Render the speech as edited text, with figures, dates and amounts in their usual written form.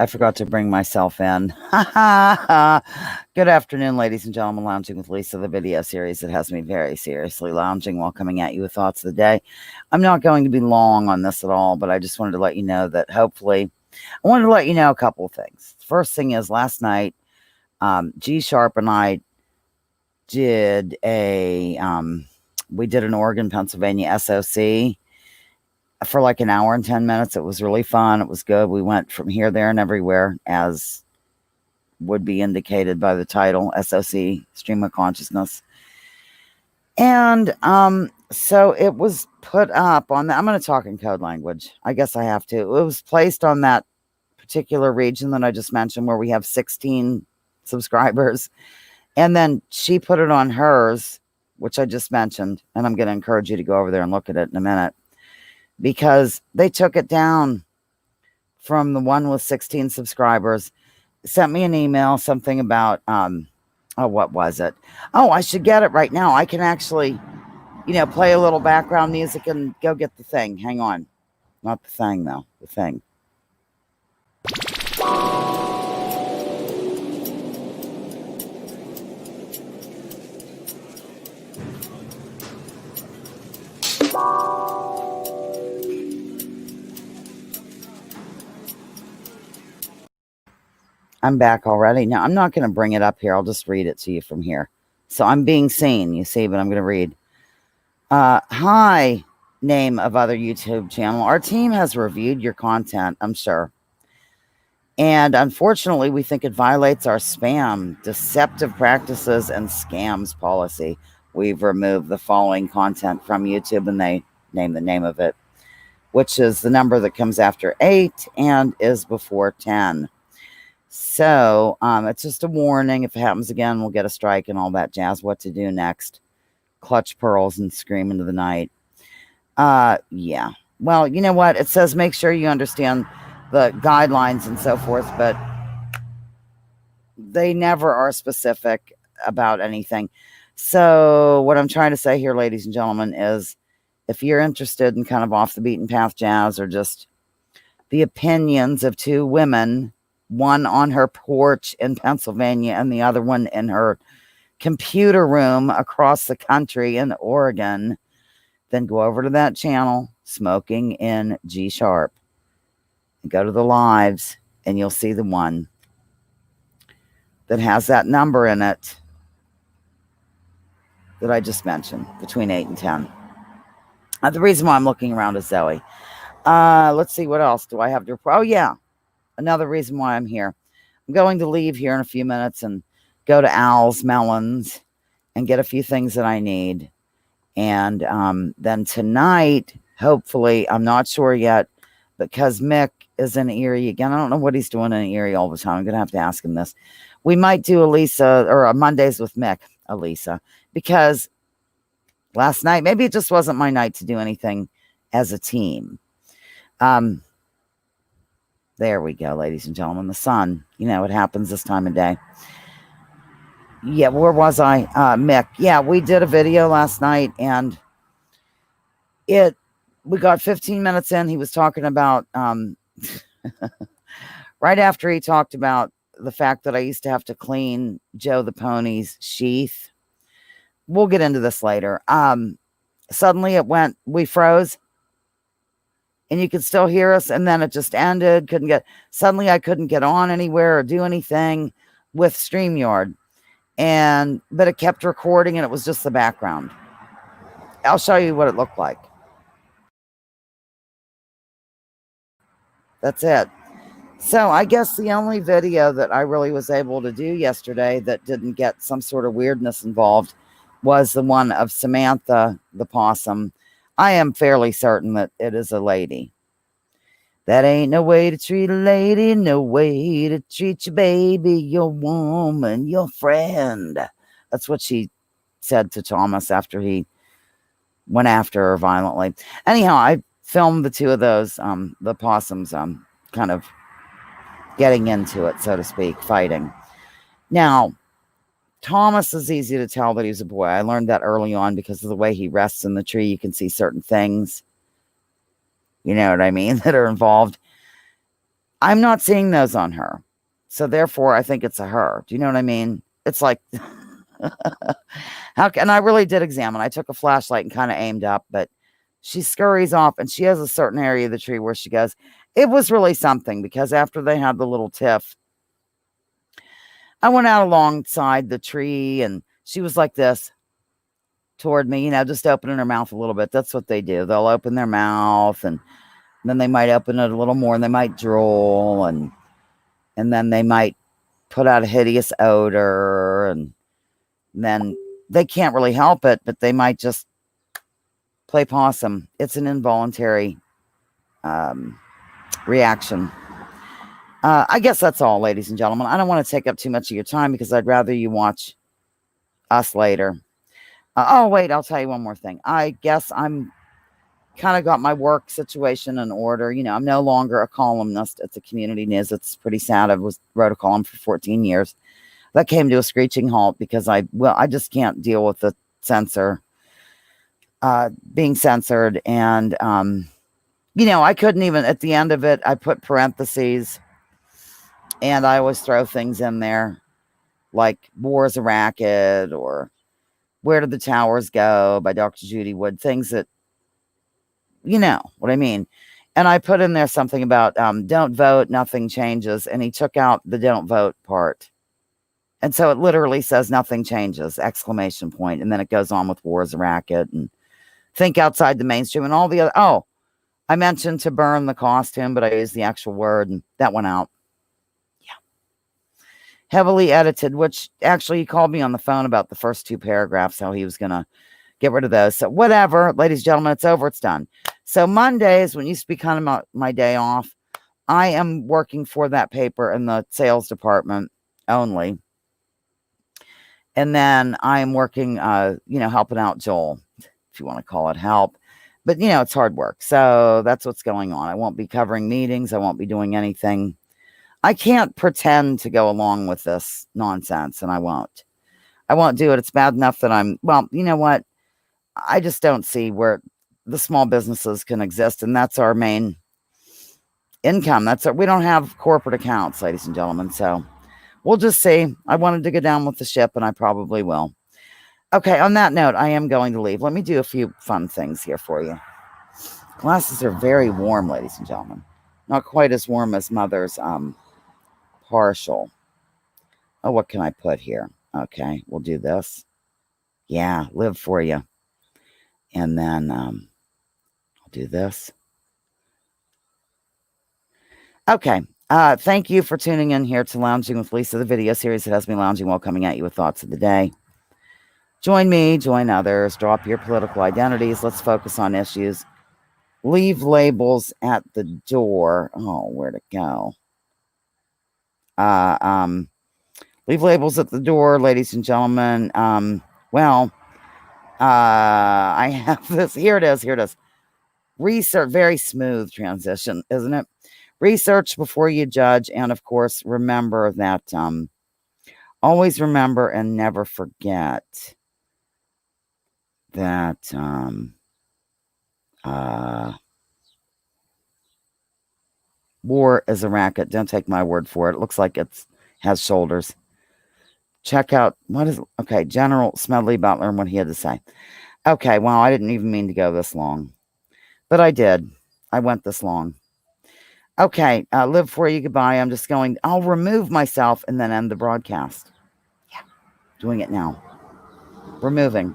I forgot to bring myself in. Good afternoon, ladies and gentlemen. Lounging with Lisa, the video series that has me very seriously lounging while coming at you with thoughts of the day. I'm not going to be long on this at all, but I just wanted to let you know that hopefully, I wanted to let you know a couple of things. First thing is last night, G Sharp and I did we did an Oregon, Pennsylvania SOC for like an hour and 10 minutes. It was really fun. It was good. We went from here, there, and everywhere, as would be indicated by the title, SOC, Stream of Consciousness. And so it was put up on I'm going to talk in code language. I guess I have to. It was placed on that particular region that I just mentioned where we have 16 subscribers. And then she put it on hers, which I just mentioned. And I'm going to encourage you to go over there and look at it in a minute, because they took it down from the one with 16 subscribers. Sent me an email, something about, what was it? Oh, I should get it right now. I can actually, play a little background music and go get the thing. Hang on. Not the thing, though. The thing. I'm back already. Now, I'm not going to bring it up here. I'll just read it to you from here. So I'm being seen, you see, but I'm going to read. Hi, name of other YouTube channel. Our team has reviewed your content, I'm sure. And unfortunately, we think it violates our spam, deceptive practices, and scams policy. We've removed the following content from YouTube, and they name the name of it, which is the number that comes after 8 and is before 10. So it's just a warning. If it happens again, we'll get a strike and all that jazz. What to do next? Clutch pearls and scream into the night. Yeah. Well, you know what? It says make sure you understand the guidelines and so forth, but they never are specific about anything. So what I'm trying to say here, ladies and gentlemen, is if you're interested in kind of off the beaten path jazz or just the opinions of two women, one on her porch in Pennsylvania and the other one in her computer room across the country in Oregon, then go over to that channel, Smoking in G Sharp, and go to the lives, and you'll see the one that has that number in it that I just mentioned, between 8 and 10. The reason why I'm looking around is Zoe. Let's see, what else do I have to... Oh, yeah. Another reason why I'm here. I'm going to leave here in a few minutes and go to Al's Melons and get a few things that I need. And then tonight, hopefully, I'm not sure yet, because Mick is in Erie again. I don't know what he's doing in Erie all the time. I'm going to have to ask him this. We might do Elisa, or Mondays with Mick, Elisa, because last night, maybe it just wasn't my night to do anything as a team. There we go, ladies and gentlemen. The sun, it happens this time of day. Yeah, where was I? Mick. Yeah, we did a video last night, and we got 15 minutes in. He was talking about, right after he talked about the fact that I used to have to clean Joe the Pony's sheath. We'll get into this later. Suddenly we froze. And you could still hear us, and then it just ended. Suddenly I couldn't get on anywhere or do anything with StreamYard. But it kept recording, and it was just the background. I'll show you what it looked like. That's it. So I guess the only video that I really was able to do yesterday that didn't get some sort of weirdness involved was the one of Samantha the possum. I am fairly certain that it is a lady. That ain't no way to treat a lady, no way to treat your baby, your woman, your friend. That's what she said to Thomas after he went after her violently. Anyhow, I filmed the two of those, the possums, kind of getting into it, so to speak, fighting. Now, Thomas is easy to tell that he's a boy. I learned that early on because of the way he rests in the tree. You can see certain things, you know what I mean, that are involved. I'm not seeing those on her. So therefore, I think it's a her. Do you know what I mean? It's like, and I really did examine. I took a flashlight and kind of aimed up, but she scurries off and she has a certain area of the tree where she goes. It was really something because after they had the little tiff, I went out alongside the tree and she was like this toward me, just opening her mouth a little bit. That's what they do. They'll open their mouth and then they might open it a little more and they might drool and then they might put out a hideous odor and then they can't really help it, but they might just play possum. It's an involuntary reaction. I guess that's all, ladies and gentlemen. I don't want to take up too much of your time because I'd rather you watch us later. Oh, wait, I'll tell you one more thing. I guess I'm kind of got my work situation in order. I'm no longer a columnist at the Community News. It's pretty sad. I wrote a column for 14 years. That came to a screeching halt because I just can't deal with the being censored. And, I couldn't even, at the end of it, I put parentheses and I always throw things in there like War is a Racket or Where Did the Towers Go by Dr. Judy Wood, things that, you know what I mean. And I put in there something about don't vote, nothing changes. And he took out the don't vote part. And so it literally says nothing changes, exclamation point. And then it goes on with War is a Racket and Think Outside the Mainstream and all the other. Oh, I mentioned to burn the costume, but I used the actual word and that went out. Yeah. Heavily edited, which actually he called me on the phone about the first 2 paragraphs, how he was going to get rid of those. So whatever, ladies and gentlemen, it's over. It's done. So Mondays, when used to be kind of my day off, I am working for that paper in the sales department only. And then I am working, helping out Joel, if you want to call it help. But, it's hard work. So that's what's going on. I won't be covering meetings. I won't be doing anything. I can't pretend to go along with this nonsense, and I won't. I won't do it. It's bad enough that you know what? I just don't see where the small businesses can exist, and that's our main income. We don't have corporate accounts, ladies and gentlemen, so we'll just see. I wanted to go down with the ship, and I probably will. Okay, on that note, I am going to leave. Let me do a few fun things here for you. Glasses are very warm, ladies and gentlemen. Not quite as warm as Mother's partial. Oh, what can I put here? Okay, we'll do this. Yeah, live for you. And then I'll do this. Okay. Thank you for tuning in here to Lounging with Lisa, the video series that has me lounging while coming at you with thoughts of the day. Join me, join others, drop your political identities. Let's focus on issues. Leave labels at the door. Oh, where'd it go? Leave labels at the door, ladies and gentlemen. I have this. Here it is. Research, very smooth transition, isn't it? Research before you judge. And of course, remember that, always remember and never forget that, War is a Racket. Don't take my word for it. It looks like it has shoulders. Check out, General Smedley Butler and what he had to say. Okay, well, I didn't even mean to go this long. But I did. I went this long. Okay, live for you. Goodbye. I'll remove myself and then end the broadcast. Yeah, doing it now. Removing.